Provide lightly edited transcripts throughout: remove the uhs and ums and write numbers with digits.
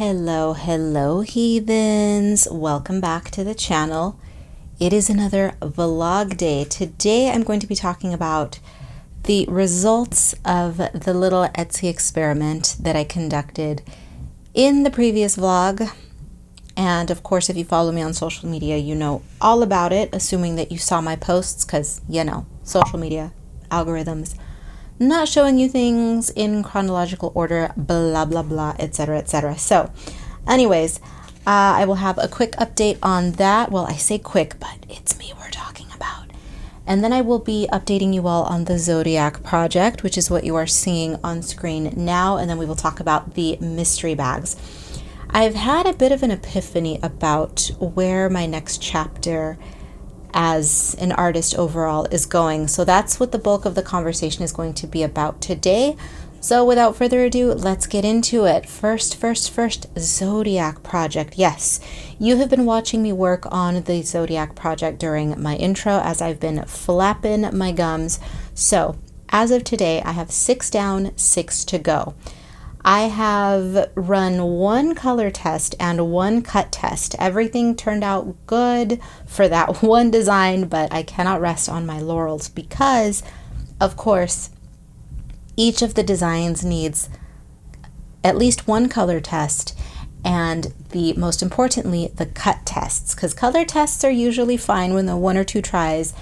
Hello heathens, welcome back to the channel. It is another vlog day. Today I'm going to be talking about the results of the little Etsy experiment that I conducted in the previous vlog. And of course, if you follow me on social media, you know all about it, assuming that you saw my posts, because you know, social media, algorithms, not showing you things in chronological order, blah, blah, blah, etc., etc. So anyways, I will have a quick update on that. Well, I say quick, but it's me we're talking about. And then I will be updating you all on the Zodiac project, which is what you are seeing on screen now. And then we will talk about the mystery bags. I've had a bit of an epiphany about where my next chapter as an artist overall is going. So that's what the bulk of the conversation is going to be about today. So without further ado, let's get into it. First, Zodiac project. Yes, you have been watching me work on the Zodiac project during my intro as I've been flapping my gums. So as of today, I have 6 down, 6 to go. I have run 1 color test and 1 cut test. Everything turned out good for that one design, but I cannot rest on my laurels because, of course, each of the designs needs at least 1 color test and most importantly, the cut tests, because color tests are usually fine when the 1 or 2 tries.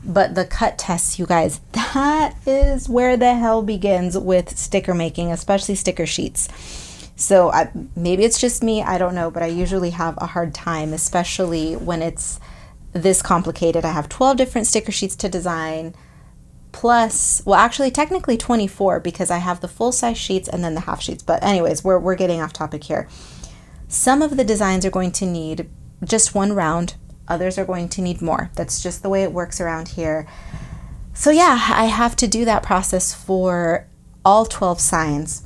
But the cut tests, you guys, that is where the hell begins with sticker making, especially sticker sheets. So maybe it's just me, I don't know, but I usually have a hard time, especially when it's this complicated. I have 12 different sticker sheets to design, plus, well, actually technically 24 because I have the full-size sheets and then the half sheets. But anyways, we're getting off topic here. Some of the designs are going to need just 1 round. Others are going to need more. That's just the way it works around here. So yeah, I have to do that process for all 12 signs.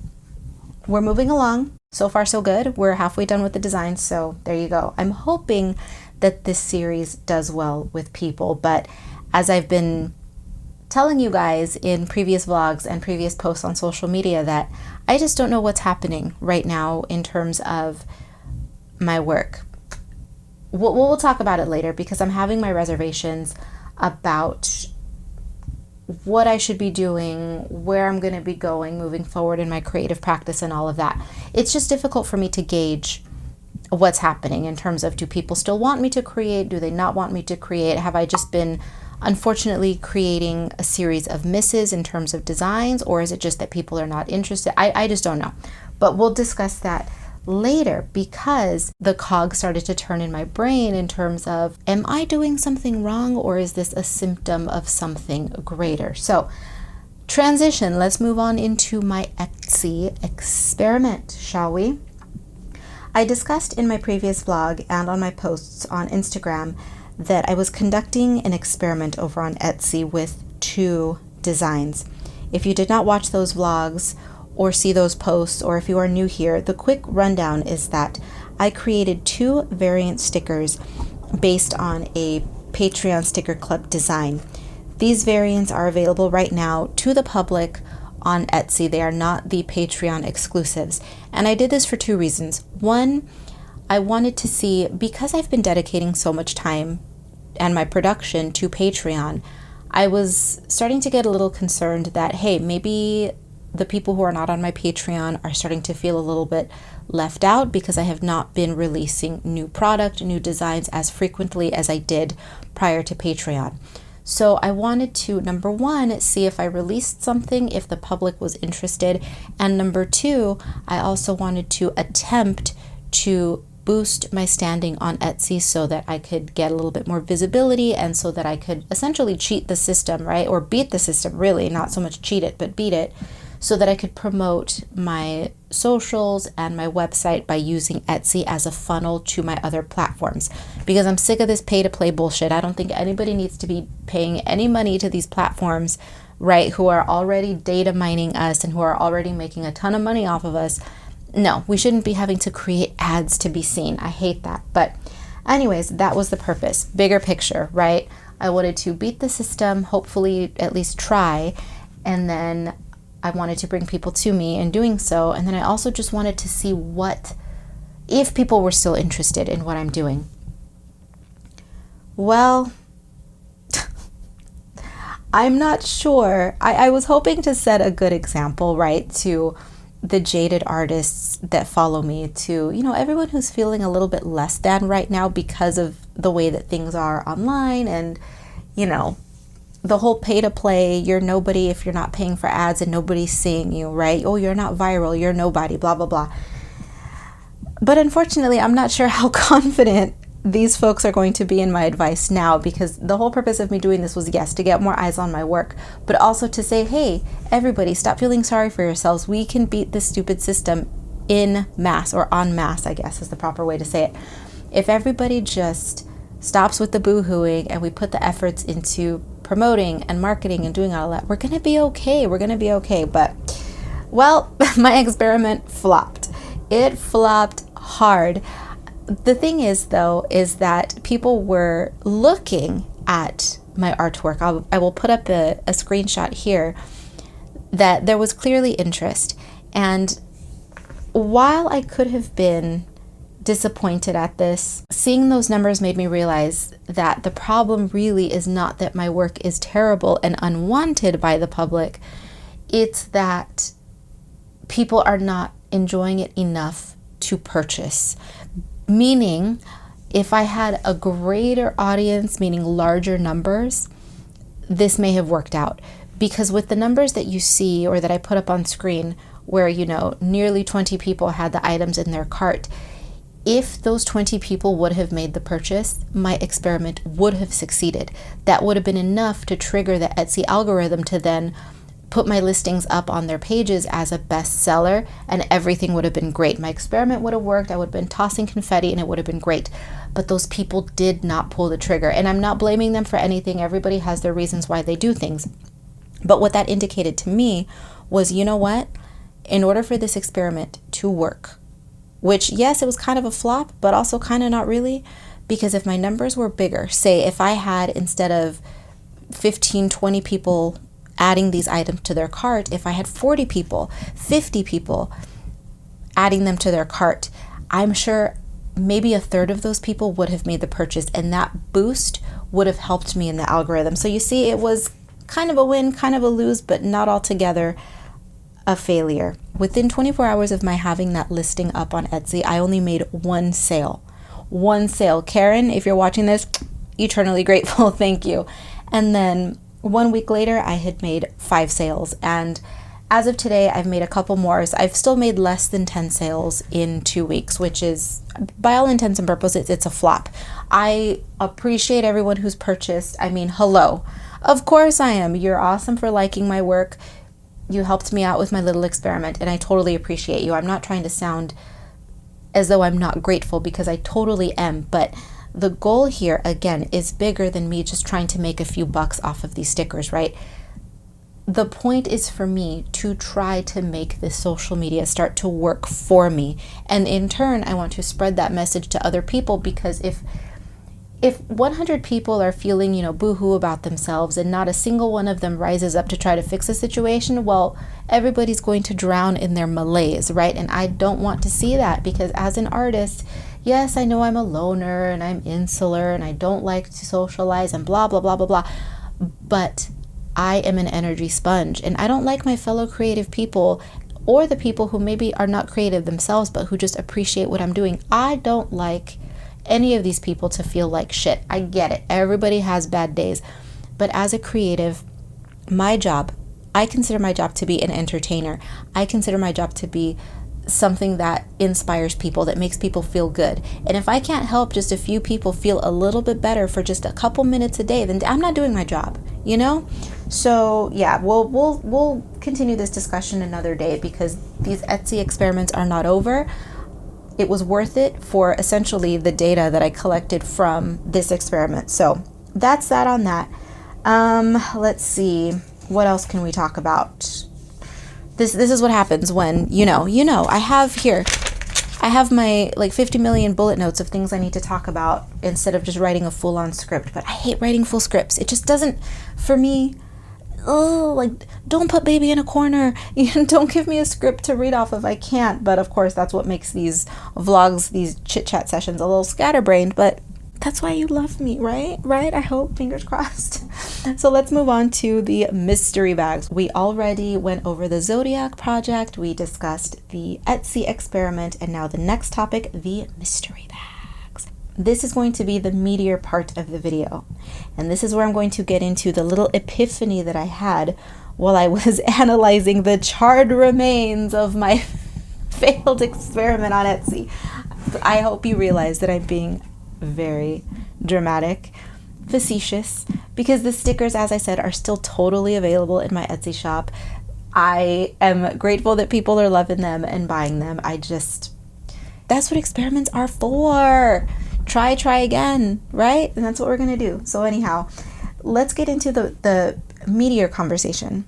We're moving along. So far, so good. We're halfway done with the design. So there you go. I'm hoping that this series does well with people. But as I've been telling you guys in previous vlogs and previous posts on social media, that I just don't know what's happening right now in terms of my work. We'll talk about it later because I'm having my reservations about what I should be doing, where I'm going to be going moving forward in my creative practice and all of that. It's just difficult for me to gauge what's happening in terms of, do people still want me to create? Do they not want me to create? Have I just been unfortunately creating a series of misses in terms of designs, or is it just that people are not interested? I just don't know. But we'll discuss that later because the cog started to turn in my brain in terms of, am I doing something wrong or is this a symptom of something greater? So transition, let's move on into my Etsy experiment, shall we? I discussed in my previous vlog and on my posts on Instagram that I was conducting an experiment over on Etsy with 2 designs. If you did not watch those vlogs or see those posts, or if you are new here, the quick rundown is that I created 2 variant stickers based on a Patreon sticker club design. These variants are available right now to the public on Etsy. They are not the Patreon exclusives. And I did this for 2 reasons. One, I wanted to see, because I've been dedicating so much time and my production to Patreon, I was starting to get a little concerned that, hey, maybe the people who are not on my Patreon are starting to feel a little bit left out because I have not been releasing new product, new designs as frequently as I did prior to Patreon. So I wanted to, number 1, see if I released something, if the public was interested. And number 2, I also wanted to attempt to boost my standing on Etsy so that I could get a little bit more visibility and so that I could essentially cheat the system, right? Or beat the system, really, not so much cheat it, but beat it, so that I could promote my socials and my website by using Etsy as a funnel to my other platforms. Because I'm sick of this pay-to-play bullshit. I don't think anybody needs to be paying any money to these platforms, right, who are already data mining us and who are already making a ton of money off of us. No, we shouldn't be having to create ads to be seen. I hate that. But anyways, that was the purpose. Bigger picture, right? I wanted to beat the system, hopefully at least try, and then I wanted to bring people to me in doing so. And then I also just wanted to see what if people were still interested in what I'm doing. Well, I'm not sure. I was hoping to set a good example, right, to the jaded artists that follow me, to, everyone who's feeling a little bit less than right now because of the way that things are online and, the whole pay to play, you're nobody if you're not paying for ads and nobody's seeing you, right? Oh, you're not viral, you're nobody, blah, blah, blah. But unfortunately, I'm not sure how confident these folks are going to be in my advice now, because the whole purpose of me doing this was, yes, to get more eyes on my work, but also to say, hey, everybody, stop feeling sorry for yourselves. We can beat this stupid system in mass, or en masse, I guess is the proper way to say it. If everybody just stops with the boo-hooing and we put the efforts into promoting and marketing and doing all that, we're going to be okay. We're going to be okay. But, well, my experiment flopped. It flopped hard. The thing is, though, is that people were looking at my artwork. I will put up a screenshot here, that there was clearly interest. And while I could have been disappointed at this, seeing those numbers made me realize that the problem really is not that my work is terrible and unwanted by the public. It's that people are not enjoying it enough to purchase. Meaning, if I had a greater audience, meaning larger numbers, this may have worked out. Because with the numbers that you see, or that I put up on screen, where, nearly 20 people had the items in their cart, if those 20 people would have made the purchase, my experiment would have succeeded. That would have been enough to trigger the Etsy algorithm to then put my listings up on their pages as a bestseller, and everything would have been great. My experiment would have worked. I would have been tossing confetti and it would have been great. But those people did not pull the trigger, and I'm not blaming them for anything. Everybody has their reasons why they do things. But what that indicated to me was, you know what? In order for this experiment to work, which, yes, it was kind of a flop, but also kind of not really, because if my numbers were bigger, say if I had, instead of 15, 20 people adding these items to their cart, if I had 40 people, 50 people adding them to their cart, I'm sure maybe a third of those people would have made the purchase, and that boost would have helped me in the algorithm. So you see, it was kind of a win, kind of a lose, but not altogether a failure. Within 24 hours of my having that listing up on Etsy, I only made one sale. One sale. Karen, if you're watching this, eternally grateful. Thank you. And then 1 week later, I had made 5 sales. And as of today, I've made a couple more. So I've still made less than 10 sales in 2 weeks, which is, by all intents and purposes, it's a flop. I appreciate everyone who's purchased. I mean, hello. Of course I am. You're awesome for liking my work. You helped me out with my little experiment, and I totally appreciate you. I'm not trying to sound as though I'm not grateful, because I totally am. But the goal here, again, is bigger than me just trying to make a few bucks off of these stickers, right? The point is for me to try to make this social media start to work for me. And in turn, I want to spread that message to other people, because if 100 people are feeling, boo-hoo about themselves, and not a single one of them rises up to try to fix a situation, well, everybody's going to drown in their malaise, right? And I don't want to see that, because as an artist, yes, I know I'm a loner and I'm insular and I don't like to socialize and blah, blah, blah, blah, blah. But I am an energy sponge, and I don't like my fellow creative people, or the people who maybe are not creative themselves, but who just appreciate what I'm doing. I don't like any of these people to feel like shit. I get it. Everybody has bad days. But as a creative, I consider my job to be an entertainer. I consider my job to be something that inspires people, that makes people feel good. And if I can't help just a few people feel a little bit better for just a couple minutes a day, then I'm not doing my job, So yeah, we'll continue this discussion another day, because these Etsy experiments are not over. It was worth it for essentially the data that I collected from this experiment. So that's that on that. Let's see. What else can we talk about? This is what happens when, I have my 50 million bullet notes of things I need to talk about instead of just writing a full-on script. But I hate writing full scripts. It just doesn't, for me, oh, like, don't put baby in a corner. Don't give me a script to read off of. I can't. But of course, that's what makes these vlogs, these chit chat sessions, a little scatterbrained. But that's why you love me, right? Right? I hope, fingers crossed. So let's move on to the mystery bags. We already went over the Zodiac project. We discussed the Etsy experiment. And now the next topic, the mystery bags. This is going to be the meatier part of the video. And this is where I'm going to get into the little epiphany that I had while I was analyzing the charred remains of my failed experiment on Etsy. I hope you realize that I'm being very dramatic, facetious, because the stickers, as I said, are still totally available in my Etsy shop. I am grateful that people are loving them and buying them. That's what experiments are for. Try again, right? And that's what we're gonna do. So anyhow, let's get into the meatier conversation.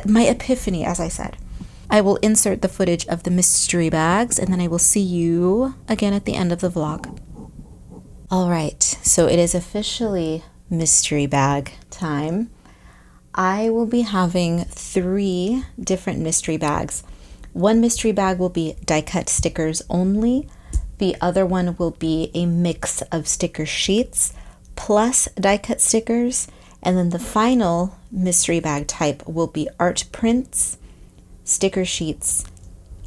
My epiphany, as I said. I will insert the footage of the mystery bags, and then I will see you again at the end of the vlog. All right, so it is officially mystery bag time. I will be having 3 different mystery bags. One mystery bag will be die-cut stickers only. The other one will be a mix of sticker sheets plus die-cut stickers. And then the final mystery bag type will be art prints, sticker sheets,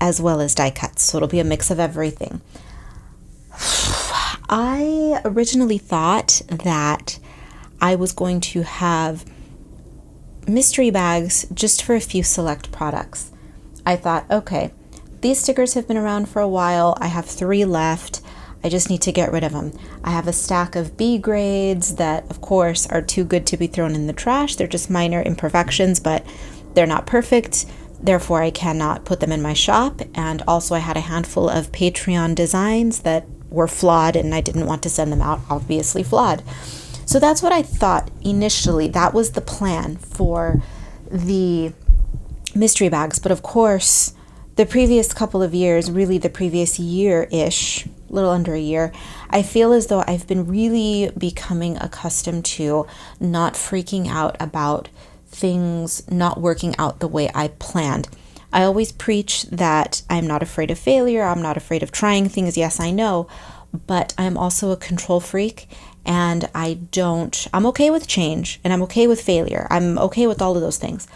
as well as die cuts. So it'll be a mix of everything. I originally thought that I was going to have mystery bags just for a few select products. I thought, okay, these stickers have been around for a while. I have 3 left. I just need to get rid of them. I have a stack of B grades that, of course, are too good to be thrown in the trash. They're just minor imperfections, but they're not perfect. Therefore, I cannot put them in my shop. And also, I had a handful of Patreon designs that were flawed, and I didn't want to send them out, obviously flawed. So that's what I thought initially. That was the plan for the mystery bags. But of course, the previous couple of years, really the previous year-ish, little under a year, I feel as though I've been really becoming accustomed to not freaking out about things not working out the way I planned. I always preach that I'm not afraid of failure. I'm not afraid of trying things. Yes, I know, but I'm also a control freak, and I'm okay with change, and I'm okay with failure. I'm okay with all of those things.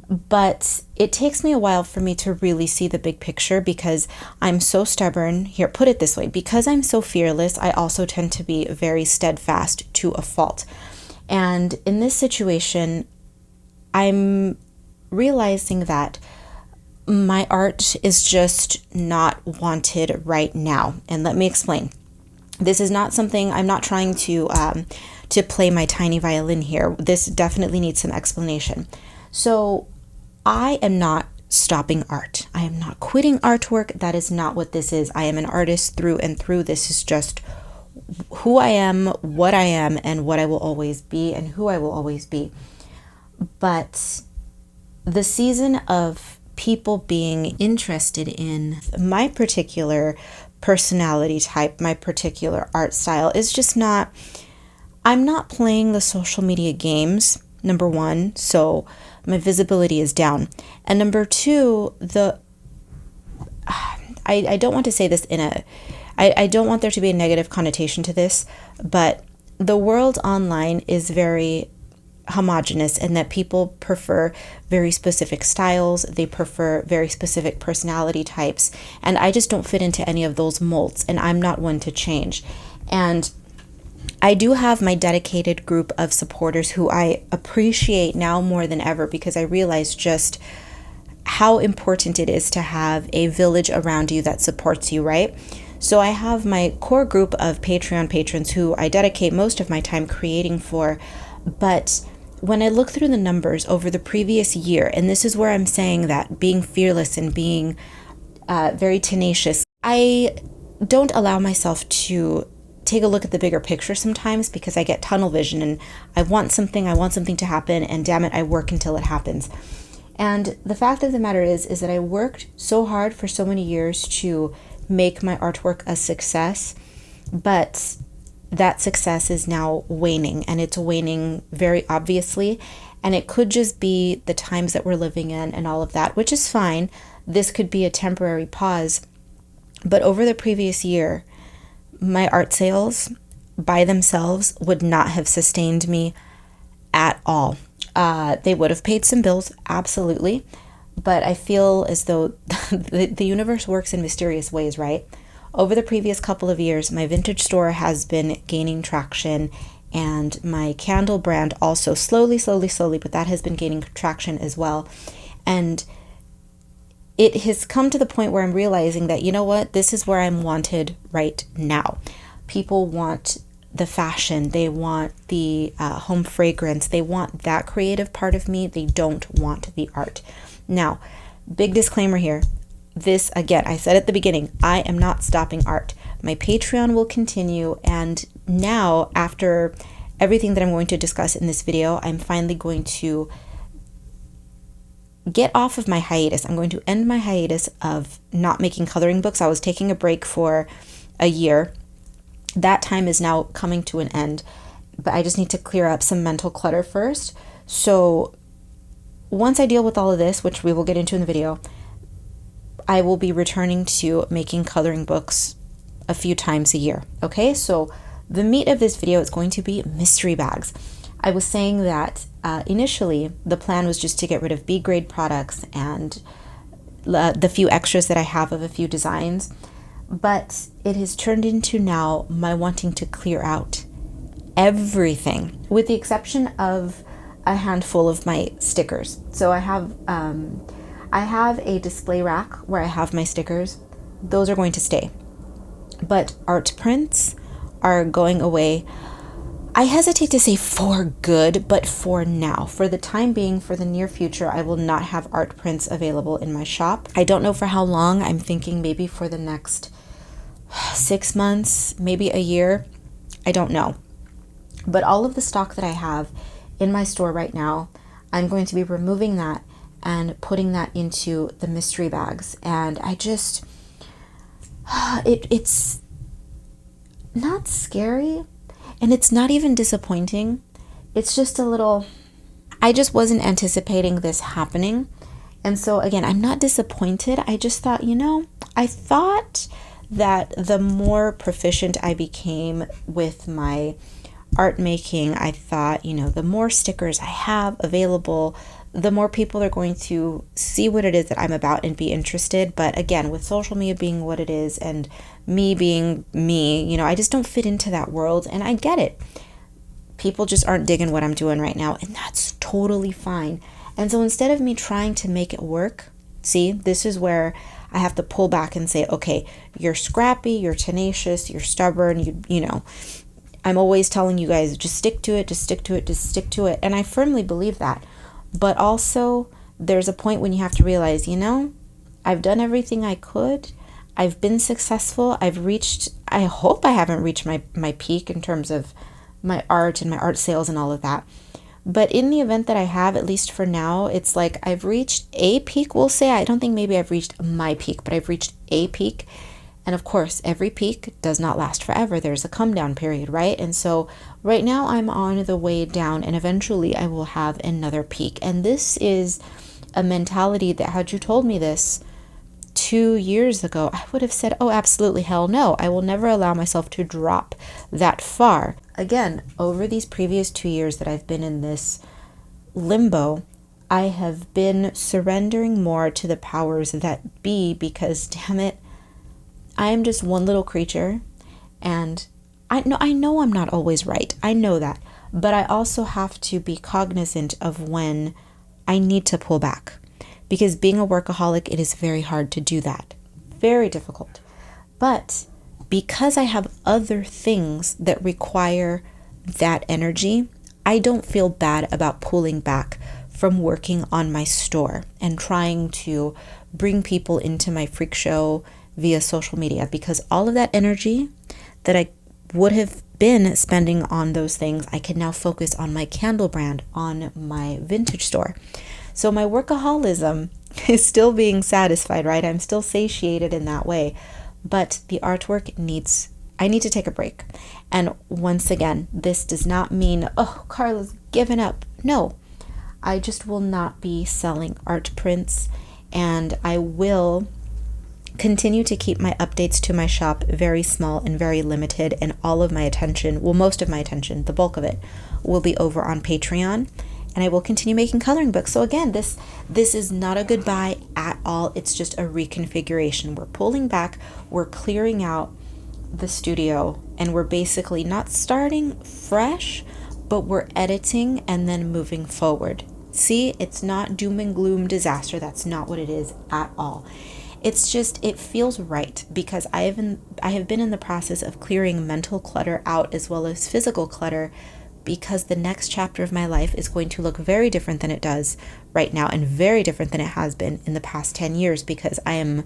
But it takes me a while for me to really see the big picture because I'm so stubborn. Here, put it this way. Because I'm so fearless, I also tend to be very steadfast to a fault. And in this situation, I'm realizing that my art is just not wanted right now. And let me explain. This is not something, I'm not trying to play my tiny violin here. This definitely needs some explanation. So I am not stopping art. I am not quitting artwork. That is not what this is. I am an artist through and through. This is just who I am, and what I will always be, and who I will always be. But the season of people being interested in my particular personality type, my particular art style is just not, I'm not playing the social media games, number one, so my visibility is down. And number two, I don't want to say this I don't want there to be a negative connotation to this, but the world online is very homogenous in that people prefer very specific styles, they prefer very specific personality types, and I just don't fit into any of those molds, and I'm not one to change. And I do have my dedicated group of supporters who I appreciate now more than ever because I realize just how important it is to have a village around you that supports you, right? So I have my core group of Patreon patrons who I dedicate most of my time creating for, but when I look through the numbers over the previous year, and this is where I'm saying that being fearless and being very tenacious, I don't allow myself to take a look at the bigger picture sometimes because I get tunnel vision and I want something to happen, and damn it, I work until it happens. And the fact of the matter is that I worked so hard for so many years to make my artwork a success, but that success is now waning, and it's waning very obviously. And it could just be the times that we're living in and all of that, which is fine. This could be a temporary pause. But over the previous year, my art sales by themselves would not have sustained me at all. They would have paid some bills, absolutely. But I feel as though the universe works in mysterious ways, right? Over the previous couple of years, my vintage store has been gaining traction, and my candle brand also slowly, but that has been gaining traction as well. And it has come to the point where I'm realizing that, you know what, this is where I'm wanted right now. People want the fashion, they want the home fragrance, they want that creative part of me, they don't want the art. Now, big disclaimer here. This, again, I said at the beginning, I am not stopping art. My Patreon will continue, and now, after everything that I'm going to discuss in this video, I'm finally going to get off of my hiatus. I'm going to end my hiatus of not making coloring books. I was taking a break for a year. That time is now coming to an end, but I just need to clear up some mental clutter first. So once I deal with all of this, which we will get into in the video, I will be returning to making coloring books a few times a year. Okay, so the meat of this video is going to be mystery bags. I was saying that initially the plan was just to get rid of B-grade products and the few extras that I have of a few designs, but it has turned into now my wanting to clear out everything, with the exception of a handful of my stickers. So I have a display rack where I have my stickers. Those are going to stay. But art prints are going away. I hesitate to say for good, but for now. For the time being, for the near future, I will not have art prints available in my shop. I don't know for how long. I'm thinking maybe for the next 6 months, maybe a year. I don't know. But all of the stock that I have in my store right now, I'm going to be removing that and putting that into the mystery bags. And I just, it's not scary, and it's not even disappointing. It's just a little, I just wasn't anticipating this happening. And so again, I'm not disappointed. I just thought, I thought that the more proficient I became with my art making, I thought, the more stickers I have available, the more people are going to see what it is that I'm about and be interested. But again, with social media being what it is and me being me, I just don't fit into that world, and I get it. People just aren't digging what I'm doing right now, and that's totally fine. And so instead of me trying to make it work, see, this is where I have to pull back and say, okay, you're scrappy, you're tenacious, you're stubborn, I'm always telling you guys, just stick to it, just stick to it, just stick to it. And I firmly believe that. But also, there's a point when you have to realize, I've done everything I could. I've been successful. I hope I haven't reached my peak in terms of my art and my art sales and all of that. But in the event that I have, at least for now, it's like I've reached a peak, we'll say. I don't think maybe I've reached my peak, but I've reached a peak. And of course, every peak does not last forever. There's a come down period, right? And so right now I'm on the way down, and eventually I will have another peak. And this is a mentality that, had you told me this 2 years ago, I would have said, oh, absolutely, hell no. I will never allow myself to drop that far. Again, over these previous 2 years that I've been in this limbo, I have been surrendering more to the powers that be, because damn it, I am just one little creature, and I know I'm not always right. I know that. But I also have to be cognizant of when I need to pull back. Because being a workaholic, it is very hard to do that. Very difficult. But because I have other things that require that energy, I don't feel bad about pulling back from working on my store and trying to bring people into my freak show via social media, because all of that energy that I would have been spending on those things, I can now focus on my candle brand, on my vintage store. So my workaholism is still being satisfied, right? I'm still satiated in that way, but the artwork I need to take a break. And once again, this does not mean, oh, Karla's given up. No, I just will not be selling art prints, and I will continue to keep my updates to my shop very small and very limited, and all of my attention, well, most of my attention, the bulk of it, will be over on Patreon, and I will continue making coloring books. So again, this is not a goodbye at all. It's just a reconfiguration. We're pulling back, we're clearing out the studio, and we're basically not starting fresh, but we're editing and then moving forward. See, it's not doom and gloom disaster. That's not what it is at all. It's just, it feels right, because I have been in the process of clearing mental clutter out as well as physical clutter, because the next chapter of my life is going to look very different than it does right now, and very different than it has been in the past 10 years, because I am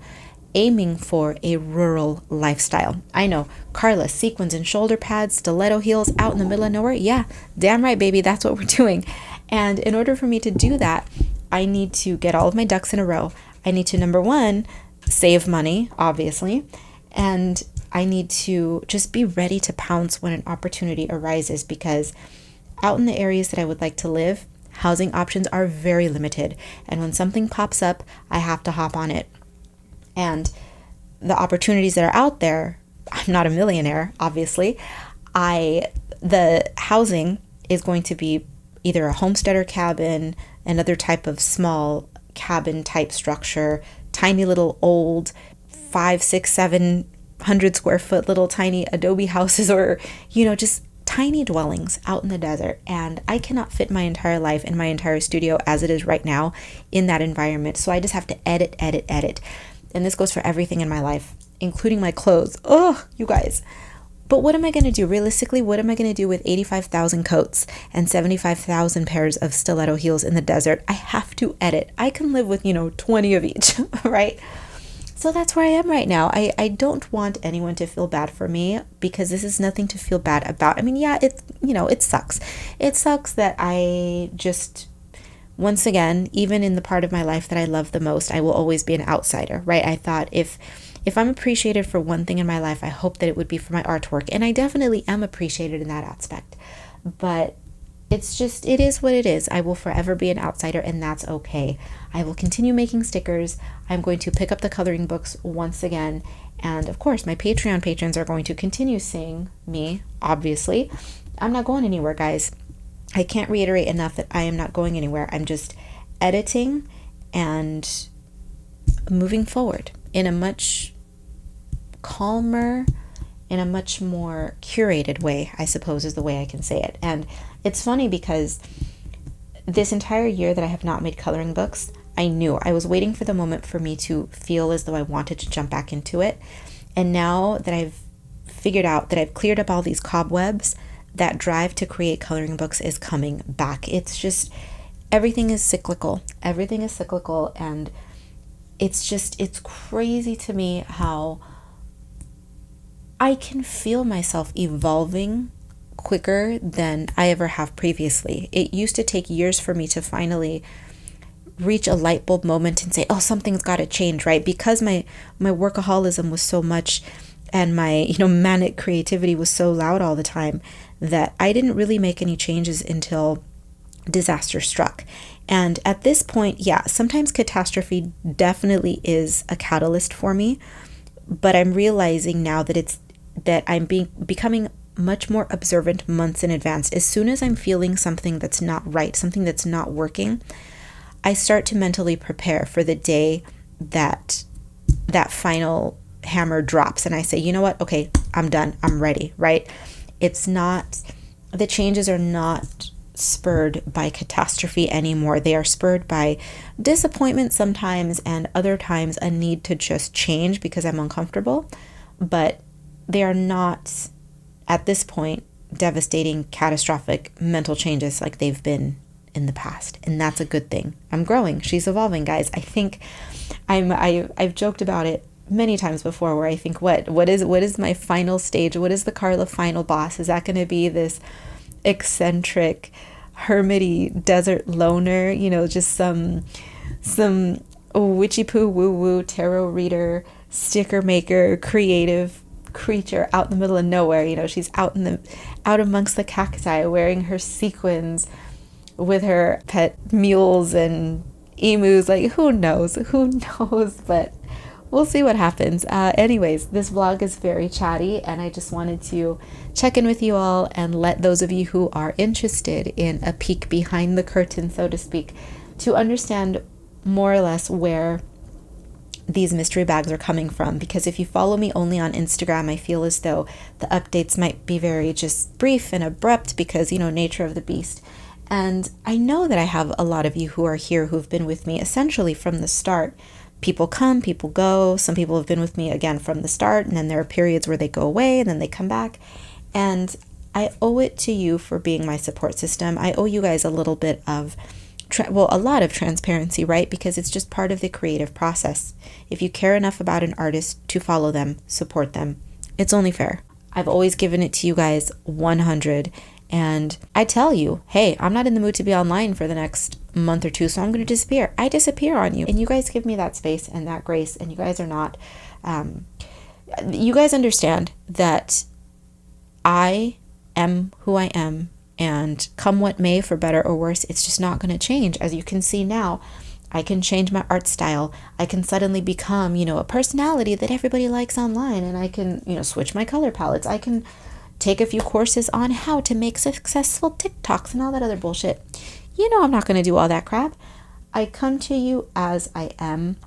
aiming for a rural lifestyle. I know, Karla, sequins and shoulder pads, stiletto heels out in the middle of nowhere. Yeah, damn right, baby, that's what we're doing. And in order for me to do that, I need to get all of my ducks in a row. I need to, number one, save money, obviously, and I need to just be ready to pounce when an opportunity arises, because out in the areas that I would like to live, housing options are very limited, and when something pops up, I have to hop on it. And the opportunities that are out there, I'm not a millionaire, obviously. The housing is going to be either a homesteader cabin, another type of small cabin type structure, tiny little old 5, 6, 700 square foot little tiny adobe houses, or, just tiny dwellings out in the desert. And I cannot fit my entire life and my entire studio as it is right now in that environment. So I just have to edit. And this goes for everything in my life, including my clothes. Oh, you guys. But what am I going to do? Realistically, what am I going to do with 85,000 coats and 75,000 pairs of stiletto heels in the desert? I have to edit. I can live with, 20 of each, right? So that's where I am right now. I don't want anyone to feel bad for me, because this is nothing to feel bad about. I mean, yeah, it sucks. It sucks that I just, once again, even in the part of my life that I love the most, I will always be an outsider, right? I thought if I'm appreciated for one thing in my life, I hope that it would be for my artwork. And I definitely am appreciated in that aspect. But it's just, it is what it is. I will forever be an outsider, and that's okay. I will continue making stickers. I'm going to pick up the coloring books once again. And of course, my Patreon patrons are going to continue seeing me, obviously. I'm not going anywhere, guys. I can't reiterate enough that I am not going anywhere. I'm just editing and moving forward in a much calmer, in a much more curated way, I suppose is the way I can say it. And it's funny, because this entire year that I have not made coloring books, I knew I was waiting for the moment for me to feel as though I wanted to jump back into it. And now that I've figured out that I've cleared up all these cobwebs, that drive to create coloring books is coming back. It's just, everything is cyclical. Everything is cyclical, and it's crazy to me how I can feel myself evolving quicker than I ever have previously. It used to take years for me to finally reach a light bulb moment and say, oh, something's got to change, right? Because my workaholism was so much, and my manic creativity was so loud all the time, that I didn't really make any changes until disaster struck. And at this point, yeah, sometimes catastrophe definitely is a catalyst for me, but I'm realizing now that I'm becoming much more observant months in advance. As soon as I'm feeling something that's not right, something that's not working, I start to mentally prepare for the day that final hammer drops, and I say, you know what? Okay, I'm done. I'm ready, right? It's not, the changes are not spurred by catastrophe anymore. They are spurred by disappointment sometimes, and other times a need to just change because I'm uncomfortable. But they are not, at this point, devastating, catastrophic mental changes like they've been in the past. And that's a good thing. I'm growing. She's evolving, guys. I think I've joked about it many times before, where I think, what is my final stage? What is the Karla final boss? Is that going to be this eccentric, hermity desert loner, just some witchy poo woo woo tarot reader, sticker maker, creative creature out in the middle of nowhere? She's out amongst the cacti wearing her sequins, with her pet mules and emus. Like, who knows? Who knows? But we'll see what happens. Anyways, this vlog is very chatty, and I just wanted to check in with you all and let those of you who are interested in a peek behind the curtain, so to speak, to understand more or less where these mystery bags are coming from. Because if you follow me only on Instagram, I feel as though the updates might be very just brief and abrupt because, you know, nature of the beast. And I know that I have a lot of you who are here who've been with me essentially from the start. People come, people go. Some people have been with me again from the start, and then there are periods where they go away and then they come back. And I owe it to you for being my support system. I owe you guys a little bit of a lot of transparency, right? Because it's just part of the creative process. If you care enough about an artist to follow them, support them, it's only fair. I've always given it to you guys 100. And I tell you, hey, I'm not in the mood to be online for the next month or two, so I'm going to disappear. I disappear on you. And you guys give me that space and that grace. And you guys are not, you guys understand that I am who I am. And come what may, for better or worse, it's just not going to change. As you can see now, I can change my art style. I can suddenly become, you know, a personality that everybody likes online. And I can, you know, switch my color palettes. I can take a few courses on how to make successful TikToks and all that other bullshit. You know, I'm not going to do all that crap. I come to you as I am.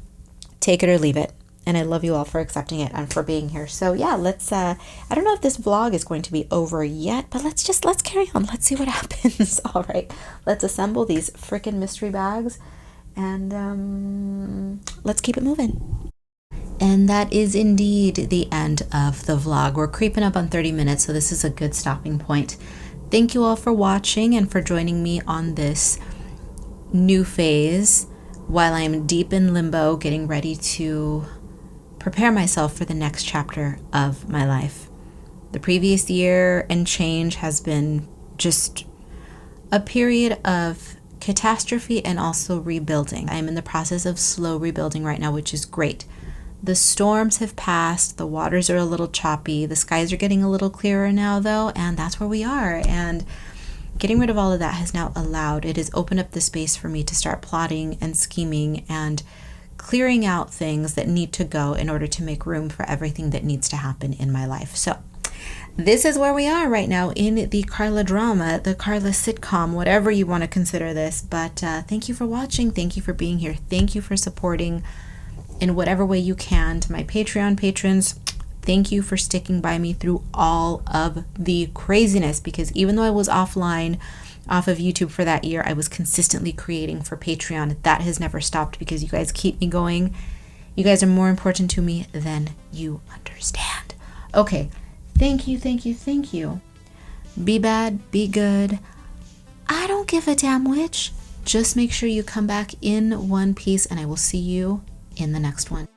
Take it or leave it. And I love you all for accepting it and for being here. So yeah, let's, I don't know if this vlog is going to be over yet, but let's carry on. Let's see what happens. All right, let's assemble these freaking mystery bags and let's keep it moving. And that is indeed the end of the vlog. We're creeping up on 30 minutes, so this is a good stopping point. Thank you all for watching and for joining me on this new phase while I'm deep in limbo, getting ready to prepare myself for the next chapter of my life. The previous year and change has been just a period of catastrophe and also rebuilding. I am in the process of slow rebuilding right now, which is great. The storms have passed, the waters are a little choppy, the skies are getting a little clearer now though, and that's where we are. And getting rid of all of that has now it has opened up the space for me to start plotting and scheming and clearing out things that need to go in order to make room for everything that needs to happen in my life. So this is where we are right now in the Karla drama, the Karla sitcom, whatever you want to consider this. But thank you for watching. Thank you for being here. Thank you for supporting in whatever way you can. To my Patreon patrons, thank you for sticking by me through all of the craziness, because even though I was offline off of YouTube for that year, I was consistently creating for Patreon. That has never stopped because you guys keep me going. You guys are more important to me than you understand. Okay, thank you, thank you, thank you. Be bad, be good. I don't give a damn which. Just make sure you come back in one piece, and I will see you in the next one.